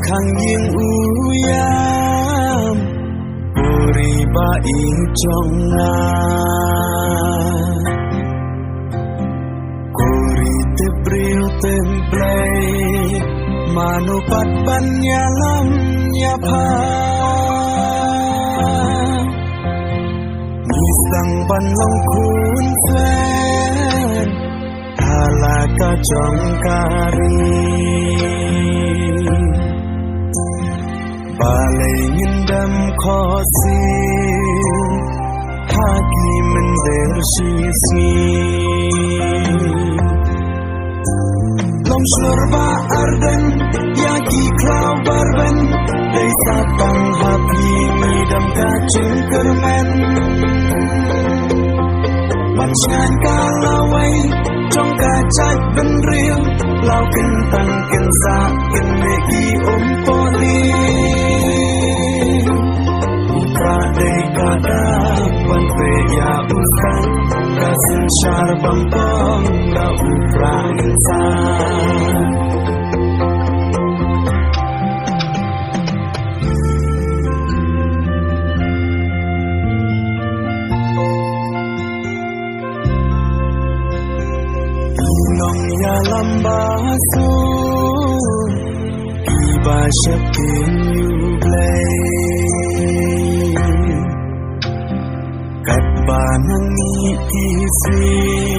khang ying uyam puri bai chonga kuri te bril templay manupat banyalam nyapa nisang panlong kun flen halaka jongkari balai ngindam khosi hagi mendersisi lom surba arden yagi klau barben desa tang hapi midam kacing kermen macngan kalawai trong kacak ben real lau kentang kensa kenegi poli buka dei kada panpe ya usang kasin syar bampong da ukra insan nong ya lambasu iba shapin you play kat banang ni isi